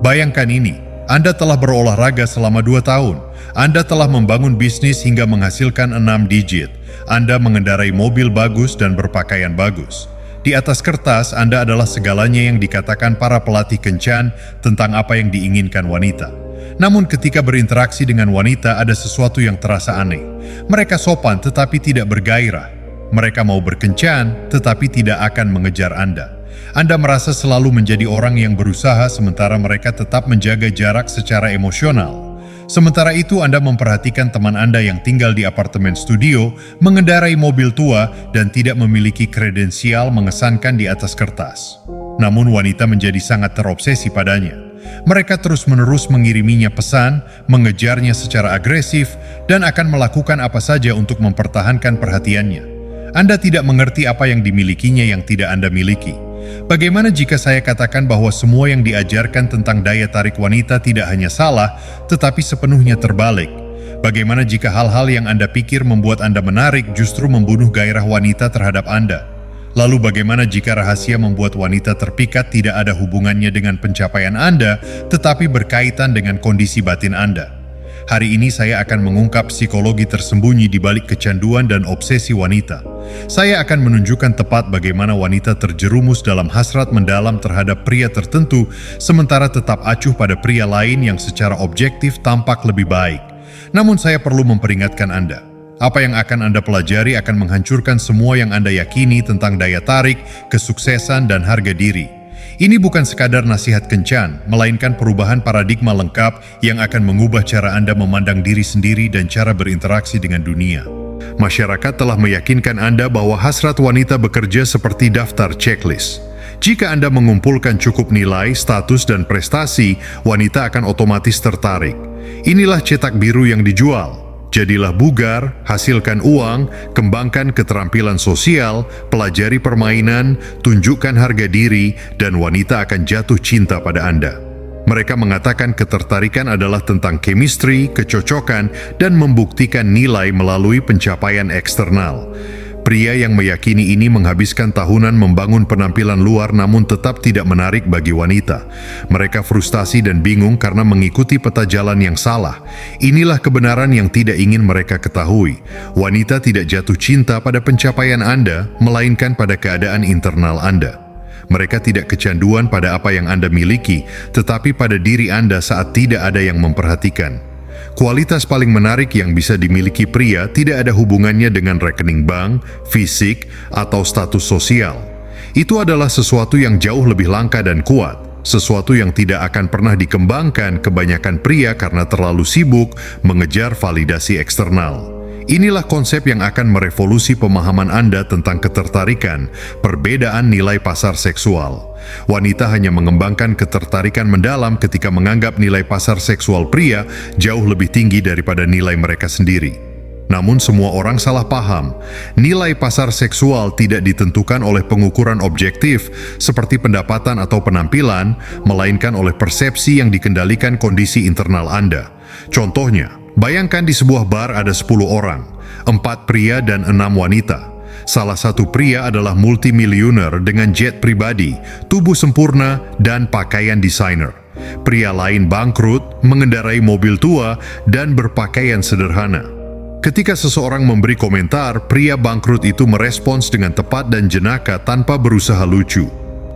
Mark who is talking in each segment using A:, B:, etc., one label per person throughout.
A: Bayangkan ini, Anda telah berolahraga selama 2 tahun, Anda telah membangun bisnis hingga menghasilkan 6 digit, Anda mengendarai mobil bagus dan berpakaian bagus. Di atas kertas, Anda adalah segalanya yang dikatakan para pelatih kencan tentang apa yang diinginkan wanita. Namun ketika berinteraksi dengan wanita ada sesuatu yang terasa aneh. Mereka sopan tetapi tidak bergairah. Mereka mau berkencan tetapi tidak akan mengejar Anda. Anda merasa selalu menjadi orang yang berusaha sementara mereka tetap menjaga jarak secara emosional. Sementara itu Anda memperhatikan teman Anda yang tinggal di apartemen studio, mengendarai mobil tua dan tidak memiliki kredensial mengesankan di atas kertas. Namun wanita menjadi sangat terobsesi padanya. Mereka terus-menerus mengiriminya pesan, mengejarnya secara agresif, dan akan melakukan apa saja untuk mempertahankan perhatiannya. Anda tidak mengerti apa yang dimilikinya yang tidak Anda miliki. Bagaimana jika saya katakan bahwa semua yang diajarkan tentang daya tarik wanita tidak hanya salah, tetapi sepenuhnya terbalik? Bagaimana jika hal-hal yang Anda pikir membuat Anda menarik justru membunuh gairah wanita terhadap Anda? Lalu bagaimana jika rahasia membuat wanita terpikat tidak ada hubungannya dengan pencapaian Anda, tetapi berkaitan dengan kondisi batin Anda? Hari ini saya akan mengungkap psikologi tersembunyi di balik kecanduan dan obsesi wanita. Saya akan menunjukkan tepat bagaimana wanita terjerumus dalam hasrat mendalam terhadap pria tertentu, sementara tetap acuh pada pria lain yang secara objektif tampak lebih baik. Namun saya perlu memperingatkan Anda. Apa yang akan Anda pelajari akan menghancurkan semua yang Anda yakini tentang daya tarik, kesuksesan, dan harga diri. Ini bukan sekadar nasihat kencan, melainkan perubahan paradigma lengkap yang akan mengubah cara Anda memandang diri sendiri dan cara berinteraksi dengan dunia. Masyarakat telah meyakinkan Anda bahwa hasrat wanita bekerja seperti daftar checklist. Jika Anda mengumpulkan cukup nilai, status, dan prestasi, wanita akan otomatis tertarik. Inilah cetak biru yang dijual. Jadilah bugar, hasilkan uang, kembangkan keterampilan sosial, pelajari permainan, tunjukkan harga diri, dan wanita akan jatuh cinta pada Anda. Mereka mengatakan ketertarikan adalah tentang chemistry, kecocokan, dan membuktikan nilai melalui pencapaian eksternal. Pria yang meyakini ini menghabiskan tahunan membangun penampilan luar namun tetap tidak menarik bagi wanita. Mereka frustasi dan bingung karena mengikuti peta jalan yang salah. Inilah kebenaran yang tidak ingin mereka ketahui. Wanita tidak jatuh cinta pada pencapaian Anda, melainkan pada keadaan internal Anda. Mereka tidak kecanduan pada apa yang Anda miliki, tetapi pada diri Anda saat tidak ada yang memperhatikan. Kualitas paling menarik yang bisa dimiliki pria tidak ada hubungannya dengan rekening bank, fisik, atau status sosial. Itu adalah sesuatu yang jauh lebih langka dan kuat, sesuatu yang tidak akan pernah dikembangkan kebanyakan pria karena terlalu sibuk mengejar validasi eksternal. Inilah konsep yang akan merevolusi pemahaman Anda tentang ketertarikan, perbedaan nilai pasar seksual. Wanita hanya mengembangkan ketertarikan mendalam ketika menganggap nilai pasar seksual pria jauh lebih tinggi daripada nilai mereka sendiri. Namun semua orang salah paham. Nilai pasar seksual tidak ditentukan oleh pengukuran objektif seperti pendapatan atau penampilan, melainkan oleh persepsi yang dikendalikan kondisi internal Anda. Contohnya, bayangkan di sebuah bar ada 10 orang, 4 pria dan 6 wanita. Salah satu pria adalah multimilioner dengan jet pribadi, tubuh sempurna, dan pakaian desainer. Pria lain bangkrut, mengendarai mobil tua, dan berpakaian sederhana. Ketika seseorang memberi komentar, pria bangkrut itu merespons dengan tepat dan jenaka tanpa berusaha lucu.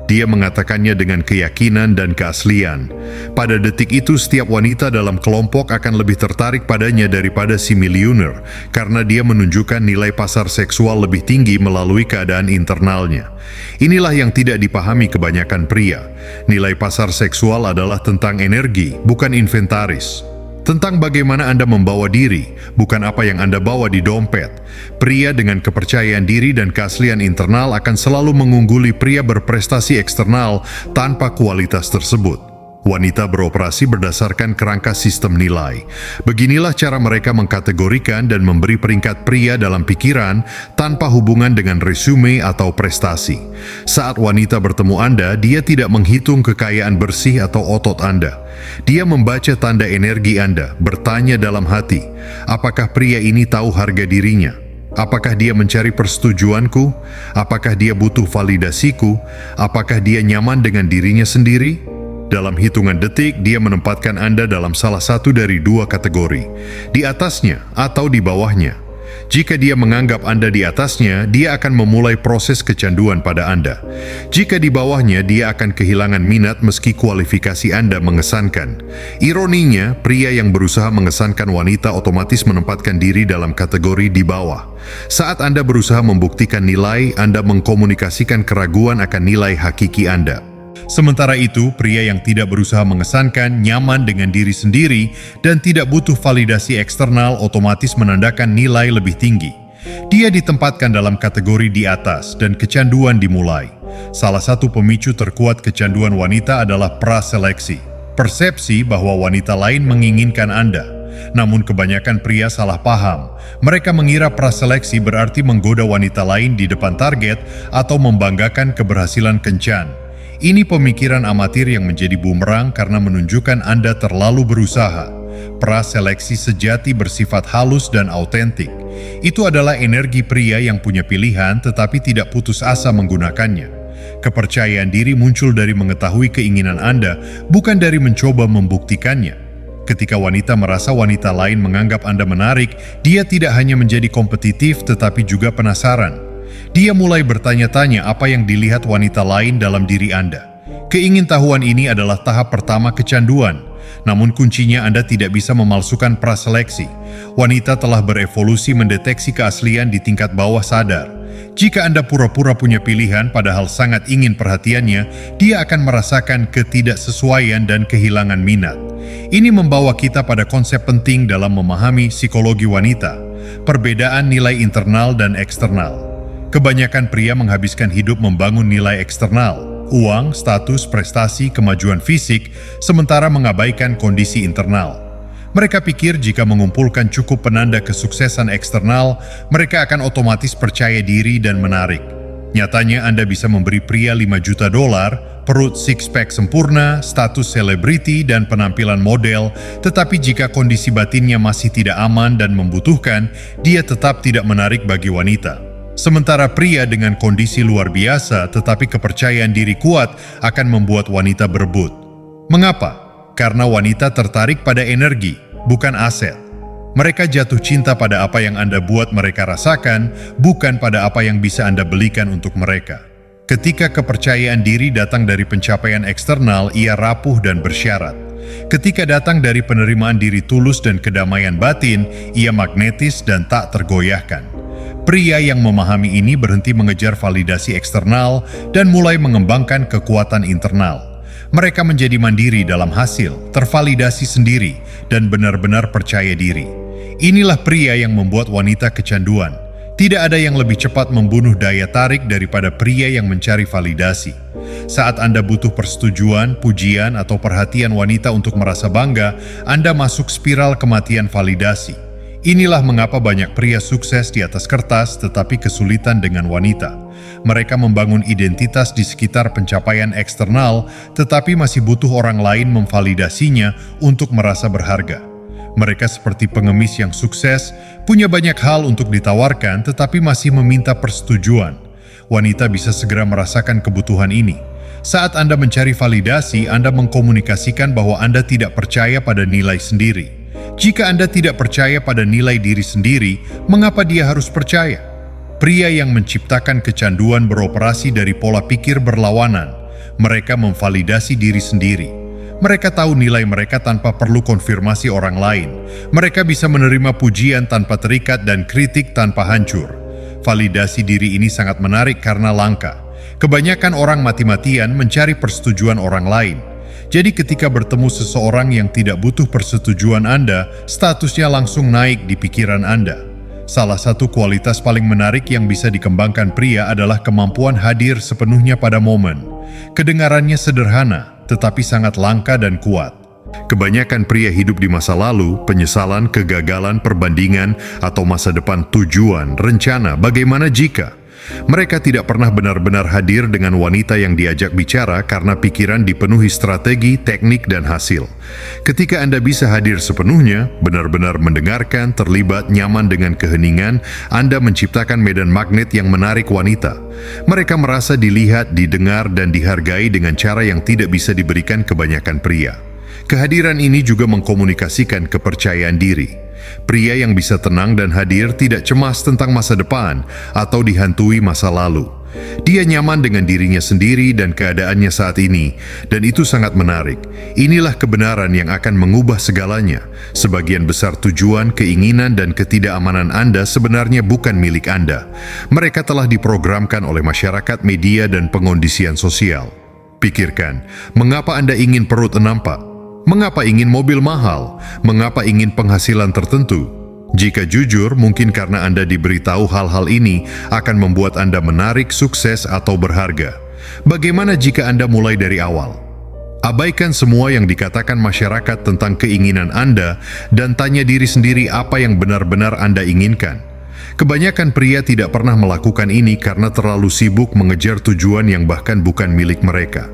A: Dia mengatakannya dengan keyakinan dan keaslian. Pada detik itu, setiap wanita dalam kelompok akan lebih tertarik padanya daripada si miliuner, karena dia menunjukkan nilai pasar seksual lebih tinggi melalui keadaan internalnya. Inilah yang tidak dipahami kebanyakan pria. Nilai pasar seksual adalah tentang energi, bukan inventaris. Tentang bagaimana Anda membawa diri, bukan apa yang Anda bawa di dompet. Pria dengan kepercayaan diri dan keaslian internal akan selalu mengungguli pria berprestasi eksternal tanpa kualitas tersebut. Wanita beroperasi berdasarkan kerangka sistem nilai. Beginilah cara mereka mengkategorikan dan memberi peringkat pria dalam pikiran tanpa hubungan dengan resume atau prestasi. Saat wanita bertemu Anda, dia tidak menghitung kekayaan bersih atau otot Anda. Dia membaca tanda energi Anda, bertanya dalam hati, apakah pria ini tahu harga dirinya? Apakah dia mencari persetujuanku? Apakah dia butuh validasiku? Apakah dia nyaman dengan dirinya sendiri? Dalam hitungan detik, dia menempatkan Anda dalam salah satu dari dua kategori, di atasnya atau di bawahnya. Jika dia menganggap Anda di atasnya, dia akan memulai proses kecanduan pada Anda. Jika di bawahnya, dia akan kehilangan minat meski kualifikasi Anda mengesankan. Ironinya, pria yang berusaha mengesankan wanita otomatis menempatkan diri dalam kategori di bawah. Saat Anda berusaha membuktikan nilai, Anda mengkomunikasikan keraguan akan nilai hakiki Anda. Sementara itu, pria yang tidak berusaha mengesankan, nyaman dengan diri sendiri, dan tidak butuh validasi eksternal otomatis menandakan nilai lebih tinggi. Dia ditempatkan dalam kategori di atas dan kecanduan dimulai. Salah satu pemicu terkuat kecanduan wanita adalah praseleksi. Persepsi bahwa wanita lain menginginkan Anda. Namun kebanyakan pria salah paham. Mereka mengira praseleksi berarti menggoda wanita lain di depan target atau membanggakan keberhasilan kencan. Ini pemikiran amatir yang menjadi bumerang karena menunjukkan Anda terlalu berusaha. Praseleksi sejati bersifat halus dan autentik. Itu adalah energi pria yang punya pilihan tetapi tidak putus asa menggunakannya. Kepercayaan diri muncul dari mengetahui keinginan Anda, bukan dari mencoba membuktikannya. Ketika wanita merasa wanita lain menganggap Anda menarik, dia tidak hanya menjadi kompetitif tetapi juga penasaran. Dia mulai bertanya-tanya apa yang dilihat wanita lain dalam diri Anda. Keingintahuan ini adalah tahap pertama kecanduan. Namun kuncinya Anda tidak bisa memalsukan praseleksi. Wanita telah berevolusi mendeteksi keaslian di tingkat bawah sadar. Jika Anda pura-pura punya pilihan padahal sangat ingin perhatiannya, dia akan merasakan ketidaksesuaian dan kehilangan minat. Ini membawa kita pada konsep penting dalam memahami psikologi wanita. Perbedaan nilai internal dan eksternal. Kebanyakan pria menghabiskan hidup membangun nilai eksternal, uang, status, prestasi, kemajuan fisik, sementara mengabaikan kondisi internal. Mereka pikir jika mengumpulkan cukup penanda kesuksesan eksternal, mereka akan otomatis percaya diri dan menarik. Nyatanya Anda bisa memberi pria $5 juta, perut six-pack sempurna, status selebriti, dan penampilan model, tetapi jika kondisi batinnya masih tidak aman dan membutuhkan, dia tetap tidak menarik bagi wanita. Sementara pria dengan kondisi luar biasa tetapi kepercayaan diri kuat akan membuat wanita berebut. Mengapa? Karena wanita tertarik pada energi, bukan aset. Mereka jatuh cinta pada apa yang Anda buat mereka rasakan, bukan pada apa yang bisa Anda belikan untuk mereka. Ketika kepercayaan diri datang dari pencapaian eksternal, ia rapuh dan bersyarat. Ketika datang dari penerimaan diri tulus dan kedamaian batin, ia magnetis dan tak tergoyahkan. Pria yang memahami ini berhenti mengejar validasi eksternal dan mulai mengembangkan kekuatan internal. Mereka menjadi mandiri dalam hasil, tervalidasi sendiri, dan benar-benar percaya diri. Inilah pria yang membuat wanita kecanduan. Tidak ada yang lebih cepat membunuh daya tarik daripada pria yang mencari validasi. Saat Anda butuh persetujuan, pujian, atau perhatian wanita untuk merasa bangga, Anda masuk spiral kematian validasi. Inilah mengapa banyak pria sukses di atas kertas tetapi kesulitan dengan wanita. Mereka membangun identitas di sekitar pencapaian eksternal tetapi masih butuh orang lain memvalidasinya untuk merasa berharga. Mereka seperti pengemis yang sukses, punya banyak hal untuk ditawarkan tetapi masih meminta persetujuan. Wanita bisa segera merasakan kebutuhan ini. Saat Anda mencari validasi, Anda mengkomunikasikan bahwa Anda tidak percaya pada nilai sendiri. Jika Anda tidak percaya pada nilai diri sendiri, mengapa dia harus percaya? Pria yang menciptakan kecanduan beroperasi dari pola pikir berlawanan. Mereka memvalidasi diri sendiri. Mereka tahu nilai mereka tanpa perlu konfirmasi orang lain. Mereka bisa menerima pujian tanpa terikat dan kritik tanpa hancur. Validasi diri ini sangat menarik karena langka. Kebanyakan orang mati-matian mencari persetujuan orang lain. Jadi ketika bertemu seseorang yang tidak butuh persetujuan Anda, statusnya langsung naik di pikiran Anda. Salah satu kualitas paling menarik yang bisa dikembangkan pria adalah kemampuan hadir sepenuhnya pada momen. Kedengarannya sederhana, tetapi sangat langka dan kuat. Kebanyakan pria hidup di masa lalu, penyesalan, kegagalan, perbandingan, atau masa depan tujuan, rencana, bagaimana jika. Mereka tidak pernah benar-benar hadir dengan wanita yang diajak bicara karena pikiran dipenuhi strategi, teknik, dan hasil. Ketika Anda bisa hadir sepenuhnya, benar-benar mendengarkan, terlibat, nyaman dengan keheningan, Anda menciptakan medan magnet yang menarik wanita. Mereka merasa dilihat, didengar, dan dihargai dengan cara yang tidak bisa diberikan kebanyakan pria. Kehadiran ini juga mengkomunikasikan kepercayaan diri. Pria yang bisa tenang dan hadir tidak cemas tentang masa depan atau dihantui masa lalu. Dia nyaman dengan dirinya sendiri dan keadaannya saat ini, dan itu sangat menarik. Inilah kebenaran yang akan mengubah segalanya. Sebagian besar tujuan, keinginan, dan ketidakamanan Anda sebenarnya bukan milik Anda. Mereka telah diprogramkan oleh masyarakat, media, dan pengondisian sosial. Pikirkan, mengapa Anda ingin perut 6 pak? Mengapa ingin mobil mahal? Mengapa ingin penghasilan tertentu? Jika jujur, mungkin karena Anda diberitahu hal-hal ini akan membuat Anda menarik, sukses, atau berharga. Bagaimana jika Anda mulai dari awal? Abaikan semua yang dikatakan masyarakat tentang keinginan Anda dan tanya diri sendiri apa yang benar-benar Anda inginkan. Kebanyakan pria tidak pernah melakukan ini karena terlalu sibuk mengejar tujuan yang bahkan bukan milik mereka.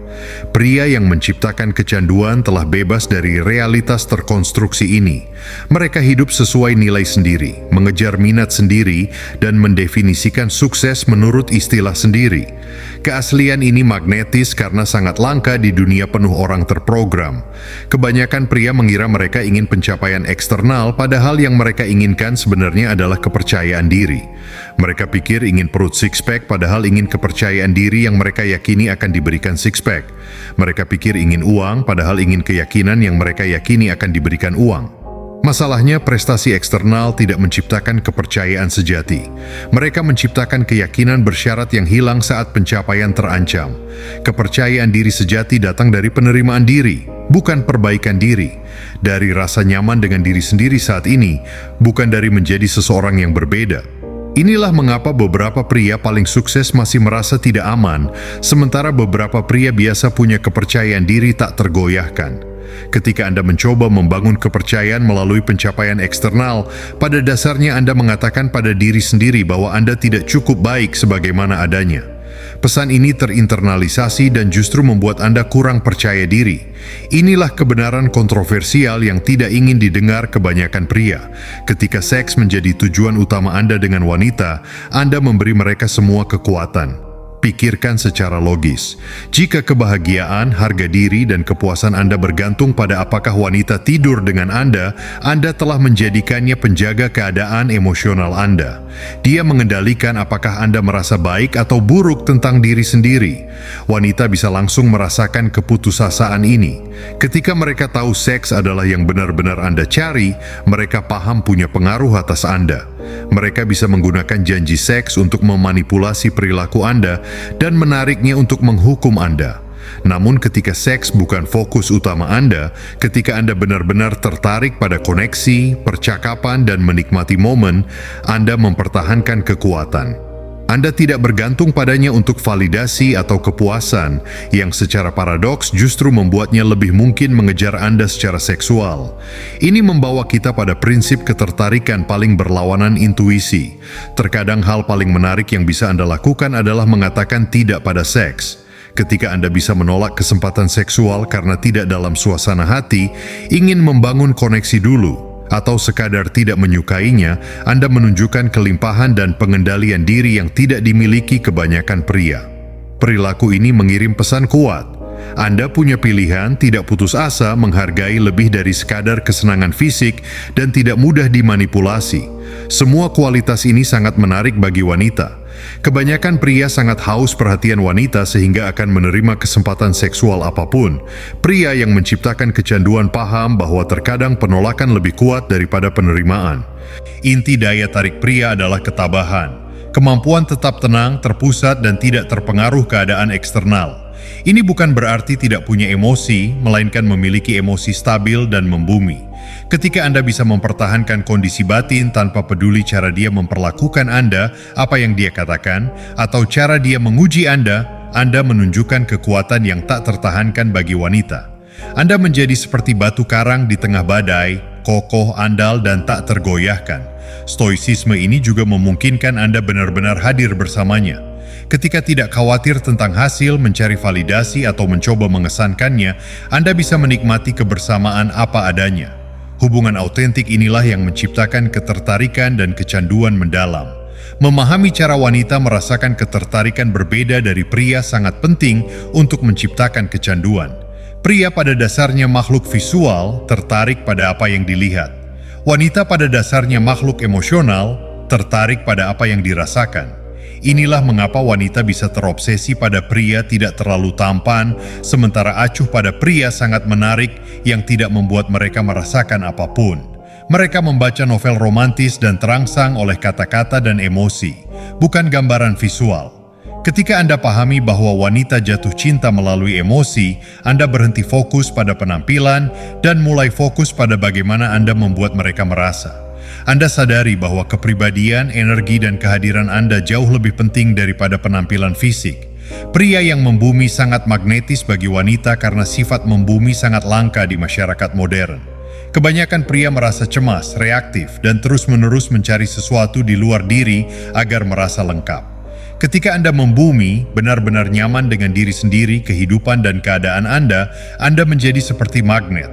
A: Pria yang menciptakan kecanduan telah bebas dari realitas terkonstruksi ini. Mereka hidup sesuai nilai sendiri, mengejar minat sendiri, dan mendefinisikan sukses menurut istilah sendiri. Keaslian ini magnetis karena sangat langka di dunia penuh orang terprogram. Kebanyakan pria mengira mereka ingin pencapaian eksternal, padahal yang mereka inginkan sebenarnya adalah kepercayaan diri. Mereka pikir ingin perut six-pack, padahal ingin kepercayaan diri yang mereka yakini akan diberikan six-pack. Mereka pikir ingin uang, padahal ingin keyakinan yang mereka yakini akan diberikan uang. Masalahnya, prestasi eksternal tidak menciptakan kepercayaan sejati. Mereka menciptakan keyakinan bersyarat yang hilang saat pencapaian terancam. Kepercayaan diri sejati datang dari penerimaan diri, bukan perbaikan diri. Dari rasa nyaman dengan diri sendiri saat ini, bukan dari menjadi seseorang yang berbeda. Inilah mengapa beberapa pria paling sukses masih merasa tidak aman, sementara beberapa pria biasa punya kepercayaan diri tak tergoyahkan. Ketika Anda mencoba membangun kepercayaan melalui pencapaian eksternal, pada dasarnya Anda mengatakan pada diri sendiri bahwa Anda tidak cukup baik sebagaimana adanya. Pesan ini terinternalisasi dan justru membuat Anda kurang percaya diri. Inilah kebenaran kontroversial yang tidak ingin didengar kebanyakan pria. Ketika seks menjadi tujuan utama Anda dengan wanita, Anda memberi mereka semua kekuatan. Pikirkan secara logis. Jika kebahagiaan, harga diri, dan kepuasan Anda bergantung pada apakah wanita tidur dengan Anda telah menjadikannya penjaga keadaan emosional Anda. Dia mengendalikan apakah Anda merasa baik atau buruk tentang diri sendiri. Wanita bisa langsung merasakan keputusasaan ini. Ketika mereka tahu seks adalah yang benar-benar Anda cari, mereka paham punya pengaruh atas Anda. Mereka bisa menggunakan janji seks untuk memanipulasi perilaku Anda dan menariknya untuk menghukum Anda. Namun ketika seks bukan fokus utama Anda, ketika Anda benar-benar tertarik pada koneksi, percakapan, dan menikmati momen, Anda mempertahankan kekuatan. Anda tidak bergantung padanya untuk validasi atau kepuasan, yang secara paradoks justru membuatnya lebih mungkin mengejar Anda secara seksual. Ini membawa kita pada prinsip ketertarikan paling berlawanan intuisi. Terkadang hal paling menarik yang bisa Anda lakukan adalah mengatakan tidak pada seks. Ketika Anda bisa menolak kesempatan seksual karena tidak dalam suasana hati, ingin membangun koneksi dulu, atau sekadar tidak menyukainya, Anda menunjukkan kelimpahan dan pengendalian diri yang tidak dimiliki kebanyakan pria. Perilaku ini mengirim pesan kuat. Anda punya pilihan, tidak putus asa, menghargai lebih dari sekadar kesenangan fisik, dan tidak mudah dimanipulasi. Semua kualitas ini sangat menarik bagi wanita. Kebanyakan pria sangat haus perhatian wanita sehingga akan menerima kesempatan seksual apapun. Pria yang menciptakan kecanduan paham bahwa terkadang penolakan lebih kuat daripada penerimaan. Inti daya tarik pria adalah ketabahan, kemampuan tetap tenang, terpusat, dan tidak terpengaruh keadaan eksternal. Ini bukan berarti tidak punya emosi, melainkan memiliki emosi stabil dan membumi. Ketika Anda bisa mempertahankan kondisi batin tanpa peduli cara dia memperlakukan Anda, apa yang dia katakan, atau cara dia menguji Anda menunjukkan kekuatan yang tak tertahankan bagi wanita. Anda menjadi seperti batu karang di tengah badai, kokoh, andal, dan tak tergoyahkan. Stoicisme ini juga memungkinkan Anda benar-benar hadir bersamanya. Ketika tidak khawatir tentang hasil, mencari validasi, atau mencoba mengesankannya, Anda bisa menikmati kebersamaan apa adanya. Hubungan autentik inilah yang menciptakan ketertarikan dan kecanduan mendalam. Memahami cara wanita merasakan ketertarikan berbeda dari pria sangat penting untuk menciptakan kecanduan. Pria pada dasarnya makhluk visual, tertarik pada apa yang dilihat. Wanita pada dasarnya makhluk emosional, tertarik pada apa yang dirasakan. Inilah mengapa wanita bisa terobsesi pada pria tidak terlalu tampan, sementara acuh pada pria sangat menarik yang tidak membuat mereka merasakan apapun. Mereka membaca novel romantis dan terangsang oleh kata-kata dan emosi, bukan gambaran visual. Ketika Anda pahami bahwa wanita jatuh cinta melalui emosi, Anda berhenti fokus pada penampilan dan mulai fokus pada bagaimana Anda membuat mereka merasa. Anda sadari bahwa kepribadian, energi, dan kehadiran Anda jauh lebih penting daripada penampilan fisik. Pria yang membumi sangat magnetis bagi wanita karena sifat membumi sangat langka di masyarakat modern. Kebanyakan pria merasa cemas, reaktif, dan terus-menerus mencari sesuatu di luar diri agar merasa lengkap. Ketika Anda membumi, benar-benar nyaman dengan diri sendiri, kehidupan, dan keadaan Anda menjadi seperti magnet.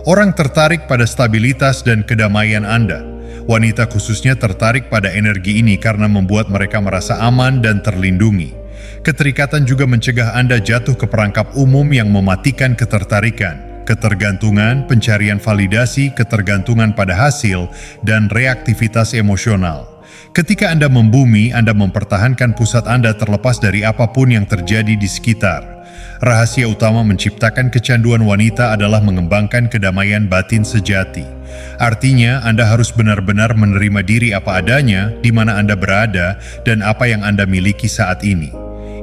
A: Orang tertarik pada stabilitas dan kedamaian Anda. Wanita khususnya tertarik pada energi ini karena membuat mereka merasa aman dan terlindungi. Keterikatan juga mencegah Anda jatuh ke perangkap umum yang mematikan ketertarikan, ketergantungan, pencarian validasi, ketergantungan pada hasil, dan reaktivitas emosional. Ketika Anda membumi, Anda mempertahankan pusat Anda terlepas dari apapun yang terjadi di sekitar. Rahasia utama menciptakan kecanduan wanita adalah mengembangkan kedamaian batin sejati. Artinya, Anda harus benar-benar menerima diri apa adanya, di mana Anda berada, dan apa yang Anda miliki saat ini.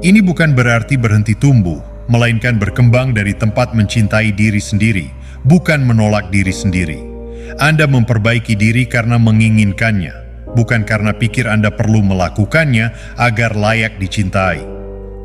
A: Ini bukan berarti berhenti tumbuh, melainkan berkembang dari tempat mencintai diri sendiri, bukan menolak diri sendiri. Anda memperbaiki diri karena menginginkannya, bukan karena pikir Anda perlu melakukannya agar layak dicintai.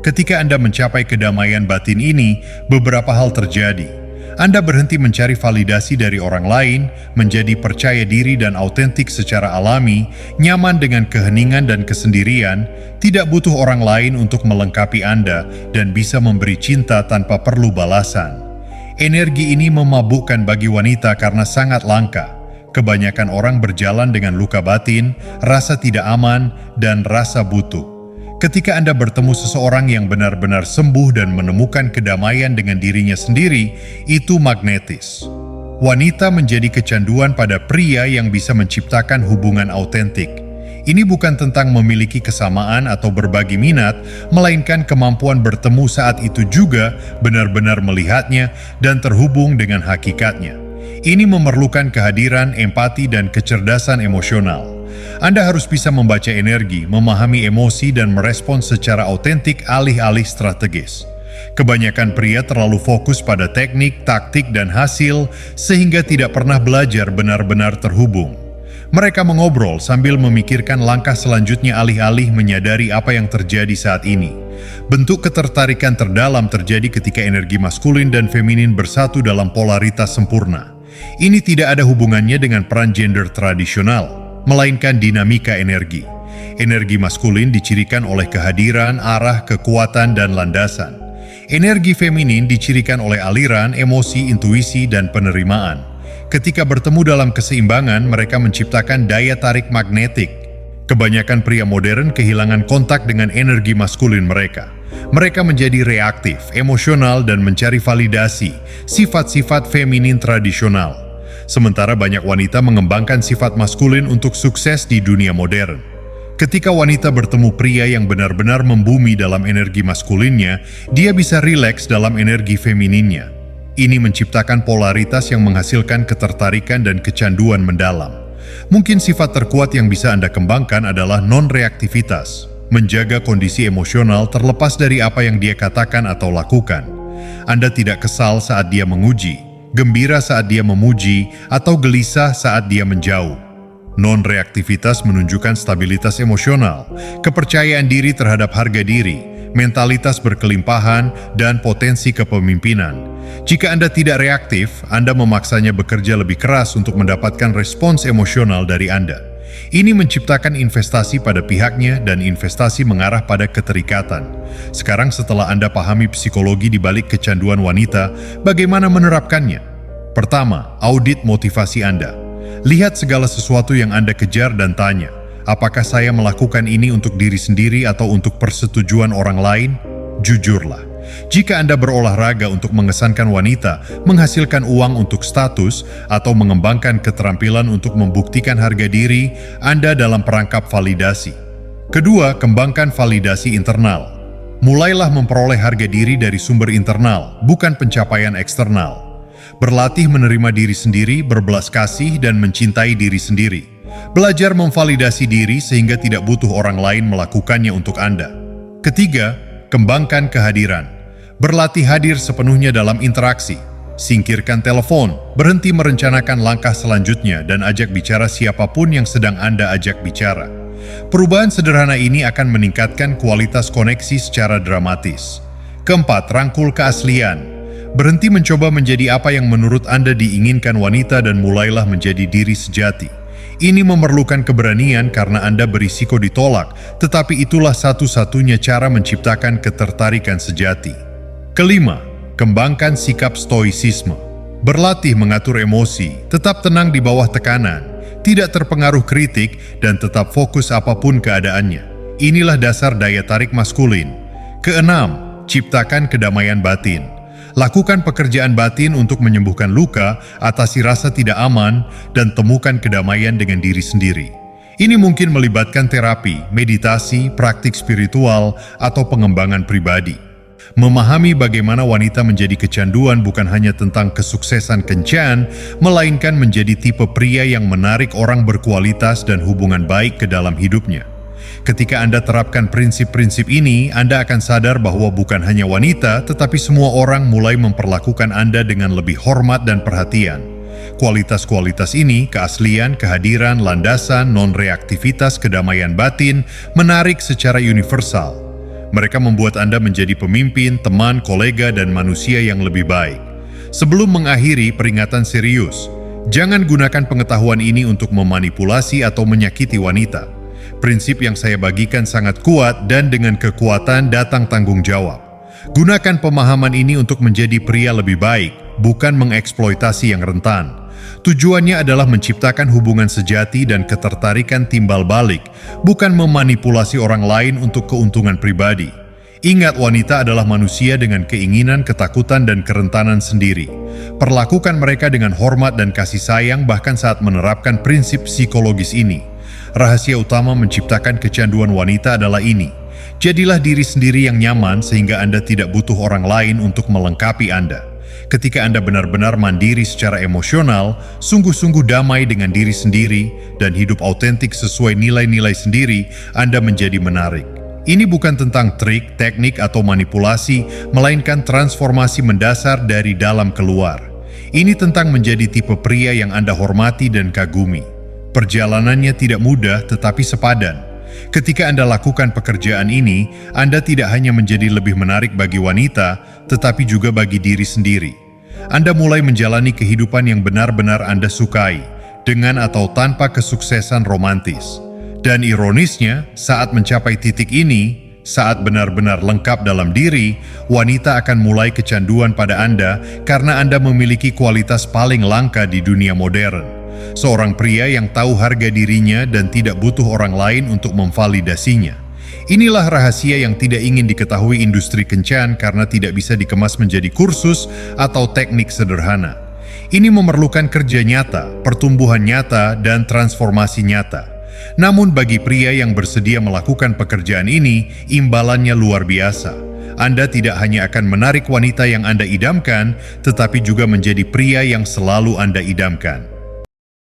A: Ketika Anda mencapai kedamaian batin ini, beberapa hal terjadi. Anda berhenti mencari validasi dari orang lain, menjadi percaya diri dan autentik secara alami, nyaman dengan keheningan dan kesendirian, tidak butuh orang lain untuk melengkapi Anda, dan bisa memberi cinta tanpa perlu balasan. Energi ini memabukkan bagi wanita karena sangat langka. Kebanyakan orang berjalan dengan luka batin, rasa tidak aman, dan rasa butuh. Ketika Anda bertemu seseorang yang benar-benar sembuh dan menemukan kedamaian dengan dirinya sendiri, itu magnetis. Wanita menjadi kecanduan pada pria yang bisa menciptakan hubungan autentik. Ini bukan tentang memiliki kesamaan atau berbagi minat, melainkan kemampuan bertemu saat itu juga benar-benar melihatnya dan terhubung dengan hakikatnya. Ini memerlukan kehadiran, empati, dan kecerdasan emosional. Anda harus bisa membaca energi, memahami emosi, dan merespons secara autentik alih-alih strategis. Kebanyakan pria terlalu fokus pada teknik, taktik, dan hasil, sehingga tidak pernah belajar benar-benar terhubung. Mereka mengobrol sambil memikirkan langkah selanjutnya alih-alih menyadari apa yang terjadi saat ini. Bentuk ketertarikan terdalam terjadi ketika energi maskulin dan feminin bersatu dalam polaritas sempurna. Ini tidak ada hubungannya dengan peran gender tradisional, melainkan dinamika energi. Energi maskulin dicirikan oleh kehadiran, arah, kekuatan, dan landasan. Energi feminin dicirikan oleh aliran, emosi, intuisi, dan penerimaan. Ketika bertemu dalam keseimbangan, mereka menciptakan daya tarik magnetik. Kebanyakan pria modern kehilangan kontak dengan energi maskulin mereka. Mereka menjadi reaktif, emosional, dan mencari validasi, sifat-sifat feminin tradisional. Sementara banyak wanita mengembangkan sifat maskulin untuk sukses di dunia modern. Ketika wanita bertemu pria yang benar-benar membumi dalam energi maskulinnya, dia bisa rileks dalam energi femininnya. Ini menciptakan polaritas yang menghasilkan ketertarikan dan kecanduan mendalam. Mungkin sifat terkuat yang bisa Anda kembangkan adalah non-reaktivitas, menjaga kondisi emosional terlepas dari apa yang dia katakan atau lakukan. Anda tidak kesal saat dia menguji, gembira saat dia memuji, atau gelisah saat dia menjauh. Non-reaktivitas menunjukkan stabilitas emosional, kepercayaan diri terhadap harga diri, mentalitas berkelimpahan, dan potensi kepemimpinan. Jika Anda tidak reaktif, Anda memaksanya bekerja lebih keras untuk mendapatkan respons emosional dari Anda. Ini menciptakan investasi pada pihaknya dan investasi mengarah pada keterikatan. Sekarang setelah Anda pahami psikologi di balik kecanduan wanita, bagaimana menerapkannya? Pertama, audit motivasi Anda. Lihat segala sesuatu yang Anda kejar dan tanya, apakah saya melakukan ini untuk diri sendiri atau untuk persetujuan orang lain? Jujurlah. Jika Anda berolahraga untuk mengesankan wanita, menghasilkan uang untuk status, atau mengembangkan keterampilan untuk membuktikan harga diri, Anda dalam perangkap validasi. Kedua, kembangkan validasi internal. Mulailah memperoleh harga diri dari sumber internal, bukan pencapaian eksternal. Berlatih menerima diri sendiri, berbelas kasih, dan mencintai diri sendiri. Belajar memvalidasi diri sehingga tidak butuh orang lain melakukannya untuk Anda. Ketiga, kembangkan kehadiran. Berlatih hadir sepenuhnya dalam interaksi. Singkirkan telepon, berhenti merencanakan langkah selanjutnya, dan ajak bicara siapapun yang sedang Anda ajak bicara. Perubahan sederhana ini akan meningkatkan kualitas koneksi secara dramatis. Keempat, rangkul keaslian. Berhenti mencoba menjadi apa yang menurut Anda diinginkan wanita dan mulailah menjadi diri sejati. Ini memerlukan keberanian karena Anda berisiko ditolak, tetapi itulah satu-satunya cara menciptakan ketertarikan sejati. Kelima, kembangkan sikap stoisisme. Berlatih mengatur emosi, tetap tenang di bawah tekanan, tidak terpengaruh kritik, dan tetap fokus apapun keadaannya. Inilah dasar daya tarik maskulin. Keenam, ciptakan kedamaian batin. Lakukan pekerjaan batin untuk menyembuhkan luka, atasi rasa tidak aman, dan temukan kedamaian dengan diri sendiri. Ini mungkin melibatkan terapi, meditasi, praktik spiritual, atau pengembangan pribadi. Memahami bagaimana wanita menjadi kecanduan bukan hanya tentang kesuksesan kencan, melainkan menjadi tipe pria yang menarik orang berkualitas dan hubungan baik ke dalam hidupnya. Ketika Anda terapkan prinsip-prinsip ini, Anda akan sadar bahwa bukan hanya wanita, tetapi semua orang mulai memperlakukan Anda dengan lebih hormat dan perhatian. Kualitas-kualitas ini, keaslian, kehadiran, landasan, non-reaktivitas, kedamaian batin, menarik secara universal. Mereka membuat Anda menjadi pemimpin, teman, kolega, dan manusia yang lebih baik. Sebelum mengakhiri, peringatan serius. Jangan gunakan pengetahuan ini untuk memanipulasi atau menyakiti wanita. Prinsip yang saya bagikan sangat kuat dan dengan kekuatan datang tanggung jawab. Gunakan pemahaman ini untuk menjadi pria lebih baik, bukan mengeksploitasi yang rentan. Tujuannya adalah menciptakan hubungan sejati dan ketertarikan timbal balik, bukan memanipulasi orang lain untuk keuntungan pribadi. Ingat, wanita adalah manusia dengan keinginan, ketakutan, dan kerentanan sendiri. Perlakukan mereka dengan hormat dan kasih sayang bahkan saat menerapkan prinsip psikologis ini. Rahasia utama menciptakan kecanduan wanita adalah ini. Jadilah diri sendiri yang nyaman sehingga Anda tidak butuh orang lain untuk melengkapi Anda. Ketika Anda benar-benar mandiri secara emosional, sungguh-sungguh damai dengan diri sendiri, dan hidup autentik sesuai nilai-nilai sendiri, Anda menjadi menarik. Ini bukan tentang trik, teknik, atau manipulasi, melainkan transformasi mendasar dari dalam keluar. Ini tentang menjadi tipe pria yang Anda hormati dan kagumi. Perjalanannya tidak mudah tetapi sepadan. Ketika Anda lakukan pekerjaan ini, Anda tidak hanya menjadi lebih menarik bagi wanita, tetapi juga bagi diri sendiri. Anda mulai menjalani kehidupan yang benar-benar Anda sukai, dengan atau tanpa kesuksesan romantis. Dan ironisnya, saat mencapai titik ini, saat benar-benar lengkap dalam diri, wanita akan mulai kecanduan pada Anda karena Anda memiliki kualitas paling langka di dunia modern. Seorang pria yang tahu harga dirinya dan tidak butuh orang lain untuk memvalidasinya. Inilah rahasia yang tidak ingin diketahui industri kencan karena tidak bisa dikemas menjadi kursus atau teknik sederhana. Ini memerlukan kerja nyata, pertumbuhan nyata, dan transformasi nyata. Namun bagi pria yang bersedia melakukan pekerjaan ini, imbalannya luar biasa. Anda tidak hanya akan menarik wanita yang Anda idamkan, tetapi juga menjadi pria yang selalu Anda idamkan.